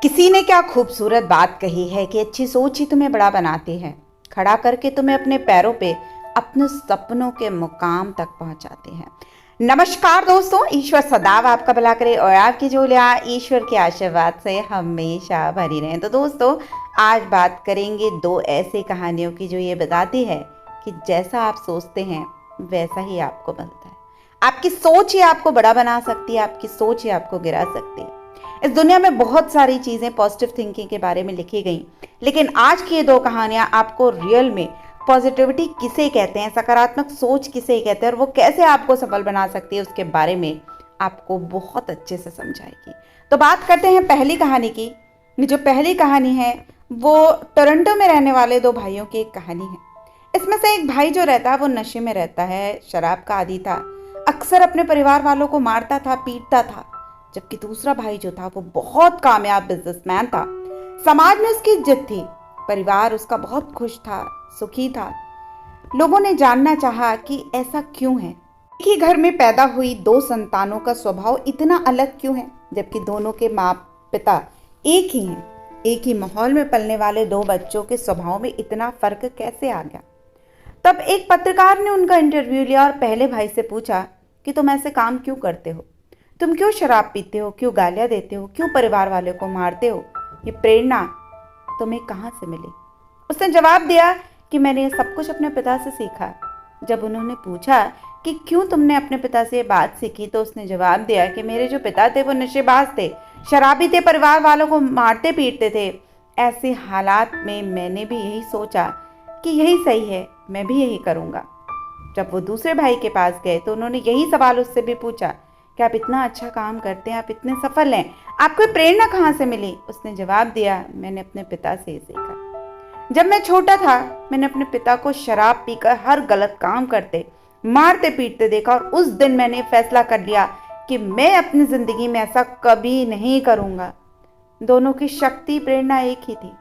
किसी ने क्या खूबसूरत बात कही है कि अच्छी सोच ही तुम्हें बड़ा बनाती है, खड़ा करके तुम्हें अपने पैरों पे अपने सपनों के मुकाम तक पहुंचाती है। नमस्कार दोस्तों, ईश्वर सदैव आपका भला करे और आपकी झोलियां ईश्वर के आशीर्वाद से हमेशा भरी रहें। तो दोस्तों, आज बात करेंगे दो ऐसी कहानियों की जो ये बताती है कि जैसा आप सोचते हैं वैसा ही आपको मिलता है। आपकी सोच ही आपको बड़ा बना सकती है, आपकी सोच ही आपको गिरा सकती है। इस दुनिया में बहुत सारी चीजें पॉजिटिव थिंकिंग के बारे में लिखी गई, लेकिन आज की ये दो कहानियां आपको रियल में पॉजिटिविटी किसे कहते हैं, सकारात्मक सोच किसे कहते हैं और वो कैसे आपको सफल बना सकती है, उसके बारे में आपको बहुत अच्छे से समझाएगी। तो बात करते हैं पहली कहानी की। जो पहली कहानी है वो टोरंटो में रहने वाले दो भाइयों की एक कहानी है। इसमें से एक भाई जो रहता है वो नशे में रहता है, शराब का आदी था, अक्सर अपने परिवार वालों को मारता था, पीटता था। जबकि दूसरा भाई जो था वो बहुत कामयाब बिजनेसमैन था, समाज में उसकी इज्जत थी, परिवार उसका बहुत खुश था, सुखी था। लोगों ने जानना चाहा कि ऐसा क्यों है। एक ही घर में पैदा हुई दो संतानों का स्वभाव इतना अलग क्यों है, जबकि दोनों के माँ पिता एक ही हैं। एक ही माहौल में पलने वाले दो बच्चों के स्वभाव में इतना फर्क कैसे आ गया। तब एक पत्रकार ने उनका इंटरव्यू लिया और पहले भाई से पूछा कि तुम ऐसे काम क्यों करते हो, तुम क्यों शराब पीते हो, क्यों गालियां देते हो, क्यों परिवार वालों को मारते हो, ये प्रेरणा तुम्हें कहाँ से मिली। उसने जवाब दिया कि मैंने ये सब कुछ अपने पिता से सीखा। जब उन्होंने पूछा कि क्यों तुमने अपने पिता से ये बात सीखी, तो उसने जवाब दिया कि मेरे जो पिता थे वो नशेबाज थे, शराबी थे, परिवार वालों को मारते पीटते थे। ऐसे हालात में मैंने भी यही सोचा कि यही सही है, मैं भी यही करूँगा। जब वो दूसरे भाई के पास गए तो उन्होंने यही सवाल उससे भी पूछा कि आप इतना अच्छा काम करते हैं, आप इतने सफल हैं, आपको प्रेरणा कहाँ से मिली। उसने जवाब दिया, मैंने अपने पिता से ही सीखा। जब मैं छोटा था मैंने अपने पिता को शराब पीकर हर गलत काम करते, मारते पीटते देखा और उस दिन मैंने फैसला कर लिया कि मैं अपनी जिंदगी में ऐसा कभी नहीं करूँगा। दोनों की शक्ति, प्रेरणा एक ही थी,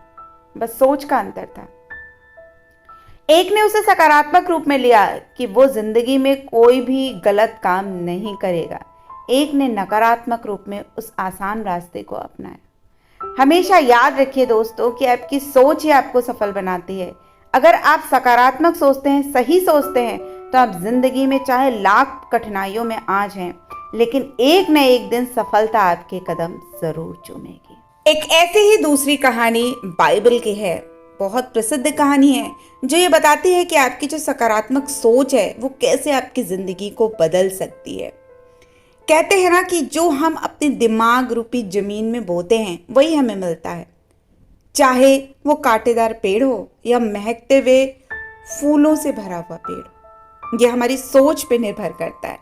बस सोच का अंतर था। एक ने उसे सकारात्मक रूप में लिया कि वो जिंदगी में कोई भी गलत काम नहीं करेगा, एक ने नकारात्मक रूप में उस आसान रास्ते को अपनाया। हमेशा याद रखिए दोस्तों कि आपकी सोच ही आपको सफल बनाती है। अगर आप सकारात्मक सोचते हैं, सही सोचते हैं, तो आप जिंदगी में चाहे लाख कठिनाइयों में आ जाएं, लेकिन एक न एक दिन सफलता आपके कदम जरूर चूमेगी। एक ऐसी ही दूसरी कहानी बाइबल की है, बहुत प्रसिद्ध कहानी है जो ये बताती है कि आपकी जो सकारात्मक सोच है वो कैसे आपकी जिंदगी को बदल सकती है। कहते हैं ना कि जो हम अपने दिमाग रूपी जमीन में बोते हैं वही हमें मिलता है, चाहे वो कांटेदार पेड़ हो या महकते हुए फूलों से भरा हुआ पेड़। ये हमारी सोच पे निर्भर करता है।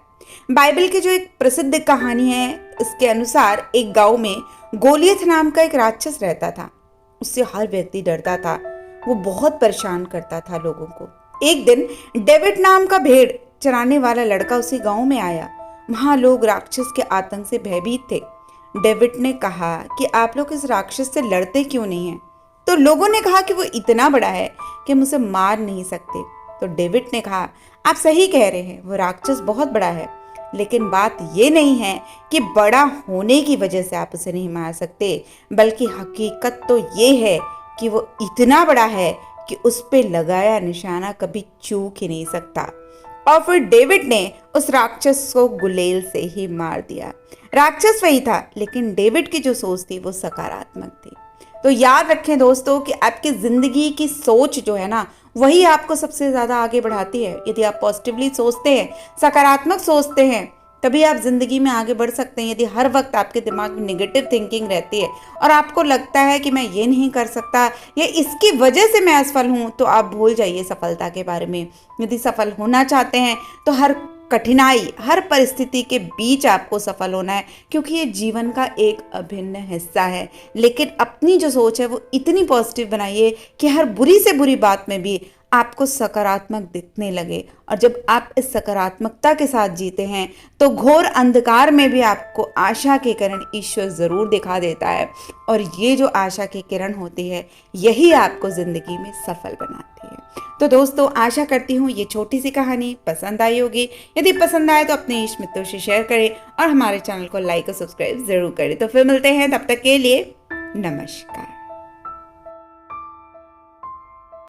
बाइबल की जो एक प्रसिद्ध कहानी है, इसके अनुसार एक गांव में गोलियत नाम का एक राक्षस रहता था। उससे हर व्यक्ति डरता था, वो बहुत परेशान करता था लोगों को। एक दिन डेविड नाम का भेड़ चराने वाला लड़का उसी गांव में आया। वहां लोग राक्षस के आतंक से भयभीत थे। डेविड ने कहा कि आप लोग इस राक्षस से लड़ते क्यों नहीं हैं? तो लोगों ने कहा कि वो इतना बड़ा है कि हम उसे मार नहीं सकते। तो डेविड ने कहा, आप सही कह रहे हैं, वो राक्षस बहुत बड़ा है, लेकिन बात ये नहीं है कि बड़ा होने की वजह से आप उसे नहीं मार सकते, बल्कि हकीकत तो ये है कि वो इतना बड़ा है कि उस पे लगाया निशाना कभी चूक ही नहीं सकता। और फिर डेविड ने उस राक्षस को गुलेल से ही मार दिया। राक्षस वही था, लेकिन डेविड की जो सोच थी वो सकारात्मक थी। तो याद रखें दोस्तों कि आपकी जिंदगी की सोच जो है ना, वही आपको सबसे ज्यादा आगे बढ़ाती है। यदि आप पॉजिटिवली सोचते हैं, सकारात्मक सोचते हैं, तभी आप जिंदगी में आगे बढ़ सकते हैं। यदि हर वक्त आपके दिमाग में नेगेटिव थिंकिंग रहती है और आपको लगता है कि मैं ये नहीं कर सकता या इसकी वजह से मैं असफल हूं, तो आप भूल जाइए सफलता के बारे में। यदि सफल होना चाहते हैं तो हर कठिनाई, हर परिस्थिति के बीच आपको सफल होना है, क्योंकि ये जीवन का एक अभिन्न हिस्सा है। लेकिन अपनी जो सोच है वो इतनी पॉजिटिव बनाइए कि हर बुरी से बुरी बात में भी आपको सकारात्मक दिखने लगे। और जब आप इस सकारात्मकता के साथ जीते हैं तो घोर अंधकार में भी आपको आशा के किरण ईश्वर जरूर दिखा देता है। और ये जो आशा की किरण होती है, यही आपको जिंदगी में सफल बनाती है। तो दोस्तों, आशा करती हूँ ये छोटी सी कहानी पसंद आई होगी। यदि पसंद आए तो अपने इष्ट मित्रों से शेयर करें और हमारे चैनल को लाइक और सब्सक्राइब जरूर करें। तो फिर मिलते हैं, तब तक के लिए नमस्कार।